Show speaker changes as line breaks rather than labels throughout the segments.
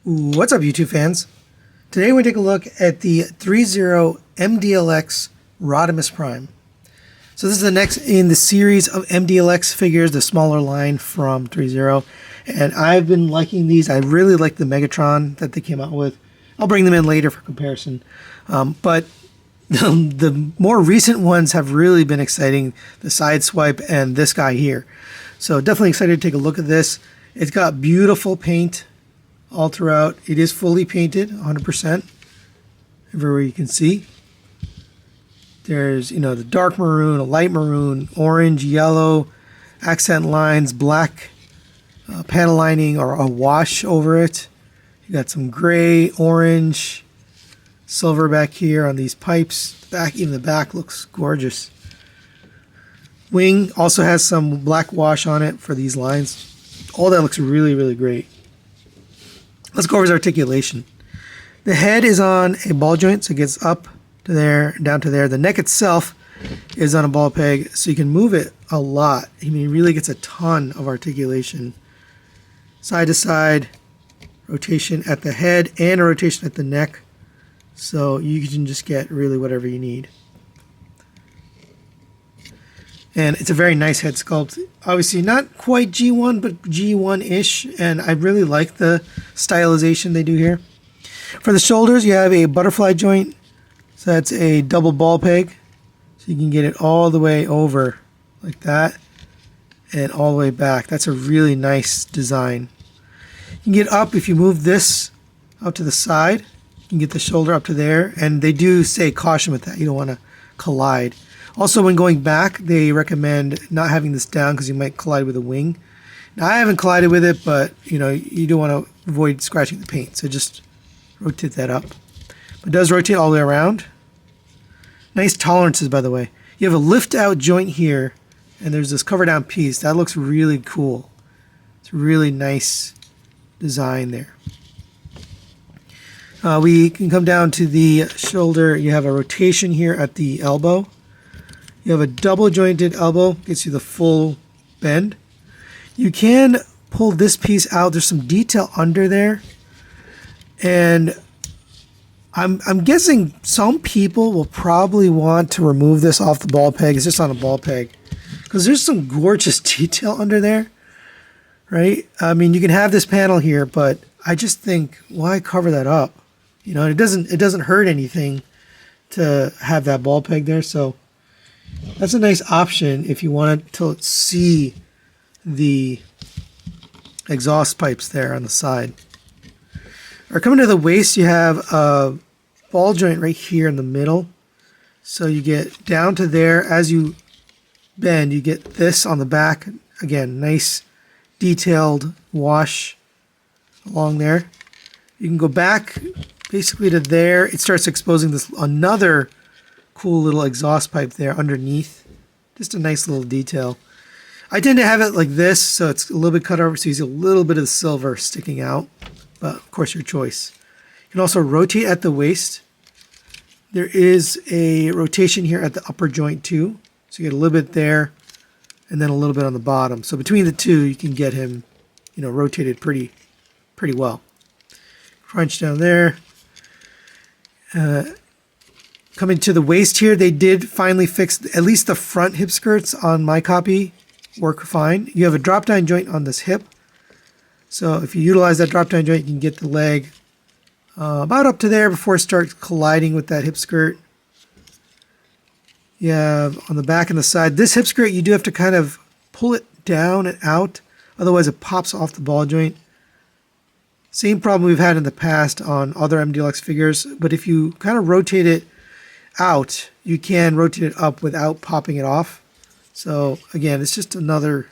What's up, YouTube fans? Today we take a look at the Threezero MDLX Rodimus Prime. So this is the next in the series of MDLX figures, the smaller line from Threezero. And I've been liking these. I really like the Megatron that they came out with. I'll bring them in later for comparison. But the more recent ones have really been exciting. The Sideswipe and this guy here. So definitely excited to take a look at this. It's got beautiful paint all throughout. It is fully painted 100%. Everywhere you can see. There's, the dark maroon, a light maroon, orange, yellow, accent lines, black panel lining or a wash over it. You got some gray, orange, silver back here on these pipes. Even the back looks gorgeous. Wing also has some black wash on it for these lines. All that looks really, really great. Let's go over his articulation. The head is on a ball joint, so it gets up to there, down to there. The neck itself is on a ball peg, so you can move it a lot. I mean, he really gets a ton of articulation. Side to side, rotation at the head, and a rotation at the neck. So you can just get really whatever you need. And it's a very nice head sculpt. Obviously not quite G1, but G1-ish. And I really like the stylization they do here. For the shoulders, you have a butterfly joint. So that's a double ball peg. So you can get it all the way over like that. And all the way back. That's a really nice design. You can get up if you move this up to the side. You can get the shoulder up to there. And they do say caution with that. You don't want to collide. Also, when going back, they recommend not having this down because you might collide with a wing. Now, I haven't collided with it, but you do want to avoid scratching the paint. So just rotate that up. But it does rotate all the way around. Nice tolerances, by the way. You have a lift-out joint here, and there's this cover-down piece. That looks really cool. It's a really nice design there. We can come down to the shoulder. You have a rotation here at the elbow. You have a double jointed elbow, gets you the full bend. You can pull this piece out. There's some detail under there. And I'm guessing some people will probably want to remove this off the ball peg. It's just on a ball peg. Because there's some gorgeous detail under there. Right? I mean, you can have this panel here, but I just think, why cover that up? It doesn't hurt anything to have that ball peg there, so that's a nice option if you want to see the exhaust pipes there on the side. Or coming to the waist, you have a ball joint right here in the middle. So you get down to there. As you bend, you get this on the back. Again, nice detailed wash along there. You can go back basically to there. It starts exposing this another cool little exhaust pipe there underneath. Just a nice little detail. I tend to have it like this, so it's a little bit cut over, so you see a little bit of the silver sticking out. But of course, your choice. You can also rotate at the waist. There is a rotation here at the upper joint too. So you get a little bit there, and then a little bit on the bottom. So between the two, you can get him, rotated pretty well. Crunch down there. Coming to the waist here, they did finally fix at least the front hip skirts on my copy. Work fine. You have a drop-down joint on this hip. So if you utilize that drop-down joint, you can get the leg about up to there before it starts colliding with that hip skirt. You have on the back and the side. This hip skirt, you do have to kind of pull it down and out. Otherwise, it pops off the ball joint. Same problem we've had in the past on other MDLX figures. But if you kind of rotate it out, you can rotate it up without popping it off. So again, it's just another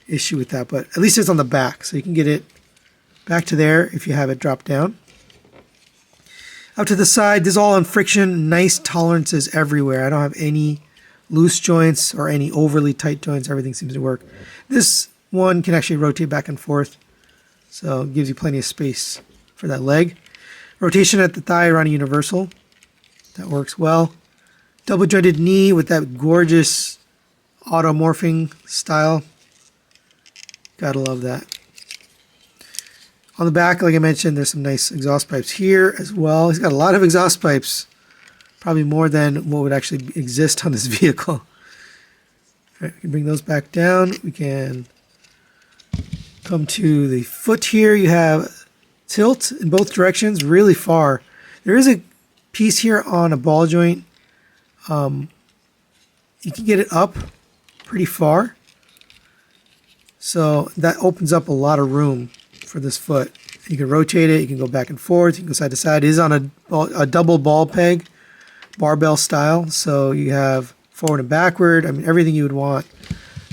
issue with that, but at least it's on the back, so you can get it back to there if you have it drop down. Up to the side, this is all on friction, nice tolerances everywhere. I don't have any loose joints or any overly tight joints. Everything seems to work. This one can actually rotate back and forth, so it gives you plenty of space for that leg. Rotation at the thigh around a universal. That works well. Double jointed knee with that gorgeous automorphing style. Gotta love that. On the back, like I mentioned, there's some nice exhaust pipes here as well. He's got a lot of exhaust pipes, probably more than what would actually exist on this vehicle. All right, we can bring those back down. We can come to the foot here. You have tilt in both directions, really far. There is a piece here on a ball joint. You can get it up pretty far. So that opens up a lot of room for this foot. You can rotate it, you can go back and forth, you can go side to side. It is on a double ball peg, barbell style. So you have forward and backward. I mean, everything you would want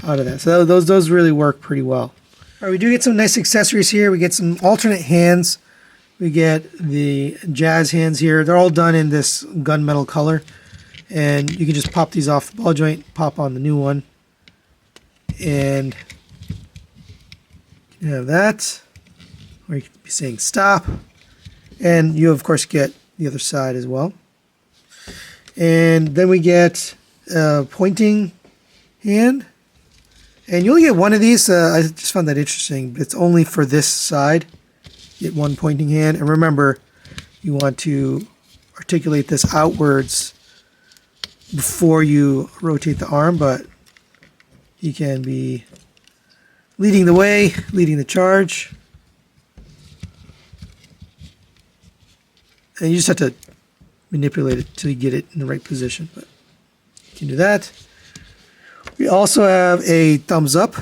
out of that. So those really work pretty well. All right, we do get some nice accessories here. We get some alternate hands. We get the jazz hands here. They're all done in this gunmetal color. And you can just pop these off the ball joint, pop on the new one. And you have that. Or you could be saying stop. And you, of course, get the other side as well. And then we get a pointing hand. And you only get one of these. I just found that interesting. But it's only for this side. You get one pointing hand. And remember, you want to articulate this outwards before you rotate the arm, but you can be leading the way, leading the charge. And you just have to manipulate it till you get it in the right position. But you can do that. We also have a thumbs up.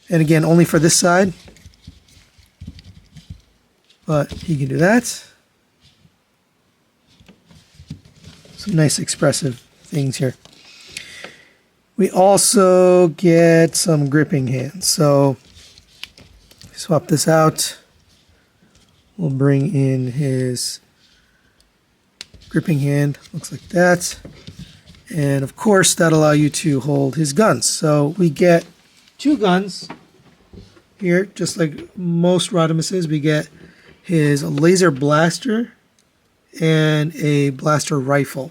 And again, only for this side. But you can do that. Some nice expressive things here. We also get some gripping hands. So swap this out. We'll bring in his gripping hand. Looks like that. And of course, that'll allow you to hold his guns. So we get two guns here, just like most Rodimuses. We get his laser blaster and a blaster rifle.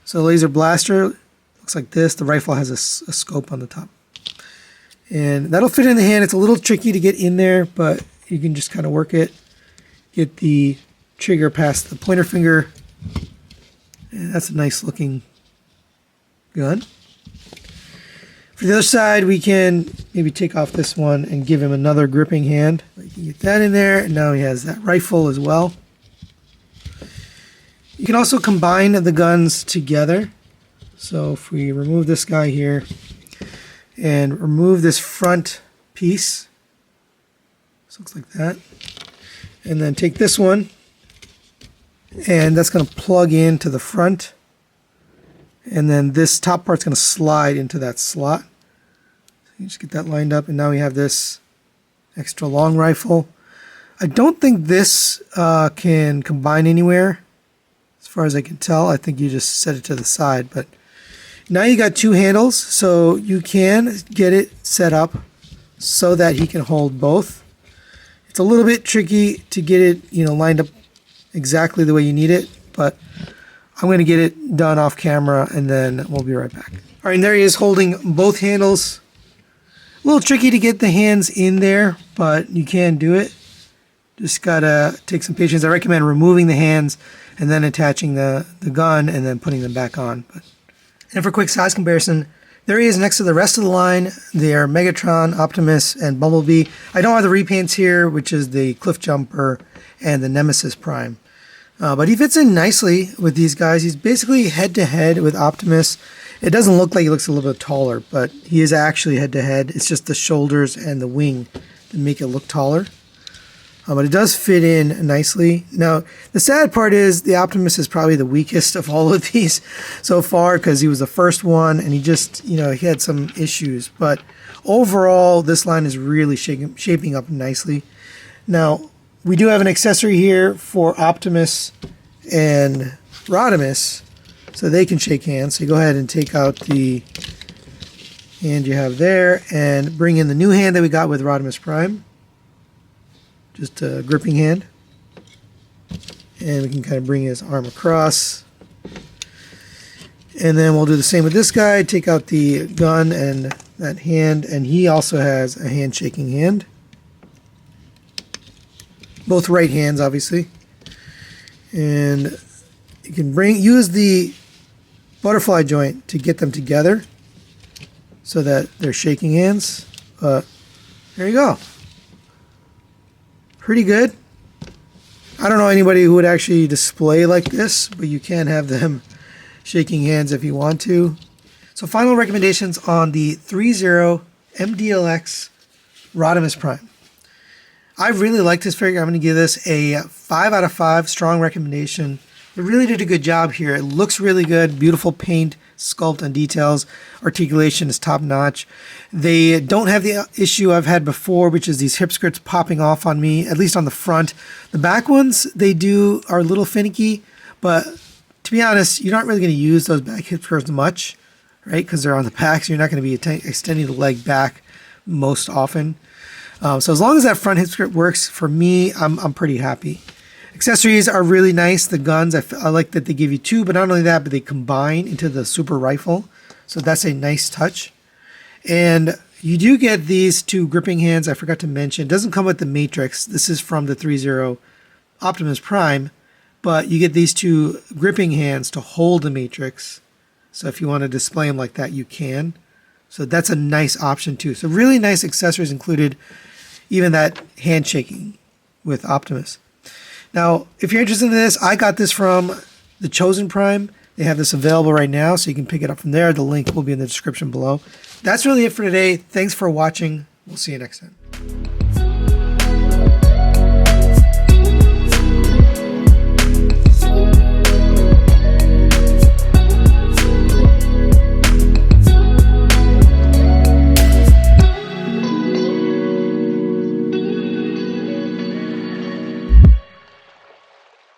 So laser blaster looks like this. The rifle has a scope on the top. And that'll fit in the hand. It's a little tricky to get in there, but you can just kind of work it. Get the trigger past the pointer finger. And that's a nice looking gun. For the other side, we can maybe take off this one and give him another gripping hand. You can get that in there, and now he has that rifle as well. You can also combine the guns together. So if we remove this guy here and remove this front piece, this looks like that, and then take this one, and that's going to plug into the front, and then this top part's going to slide into that slot. So you just get that lined up, and now we have this extra long rifle. I don't think this can combine anywhere. As far as I can tell, I think you just set it to the side. But now you got two handles, so you can get it set up so that he can hold both. It's a little bit tricky to get it, lined up exactly the way you need it, but I'm going to get it done off camera, and then we'll be right back. All right, and there he is holding both handles. A little tricky to get the hands in there, but you can do it. Just gotta take some patience. I recommend removing the hands and then attaching the gun and then putting them back on. And for a quick size comparison, there he is next to the rest of the line. They are Megatron, Optimus, and Bumblebee. I don't have the repaints here, which is the Cliff Jumper and the Nemesis Prime. But he fits in nicely with these guys. He's basically head-to-head with Optimus. It doesn't look like he looks a little bit taller, but he is actually head-to-head. It's just the shoulders and the wing that make it look taller. But it does fit in nicely. Now, the sad part is the Optimus is probably the weakest of all of these so far because he was the first one and he just, he had some issues. But overall, this line is really shaping up nicely. Now, we do have an accessory here for Optimus and Rodimus so they can shake hands. So you go ahead and take out the hand you have there and bring in the new hand that we got with Rodimus Prime. Just a gripping hand. And we can kind of bring his arm across. And then we'll do the same with this guy. Take out the gun and that hand. And he also has a handshaking hand. both right hands, obviously. And you can use the butterfly joint to get them together so that they're shaking hands. There you go. Pretty good. I don't know anybody who would actually display like this, but you can have them shaking hands if you want to. So final recommendations on the Threezero MDLX Rodimus Prime. I really like this figure. I'm going to give this a 5 out of 5 strong recommendation. They really did a good job here. It looks really good. Beautiful paint, sculpt, and details. Articulation is top notch. They don't have the issue I've had before, which is these hip skirts popping off on me, at least on the front. The back ones, are a little finicky, but to be honest, you're not really going to use those back hip skirts much, right? Because they're on the back, so you're not going to be extending the leg back most often. So as long as that front hip skirt works, for me, I'm pretty happy. Accessories are really nice. The guns, I like that they give you 2, but not only that, but they combine into the super rifle. So that's a nice touch. And you do get these 2 gripping hands. I forgot to mention. It doesn't come with the Matrix. This is from the Threezero Optimus Prime. But you get these 2 gripping hands to hold the Matrix. So if you want to display them like that, you can. So that's a nice option too. So really nice accessories included. Even that handshaking with Optimus. Now, if you're interested in this, I got this from the Chosen Prime. They have this available right now, so you can pick it up from there. The link will be in the description below. That's really it for today. Thanks for watching. We'll see you next time.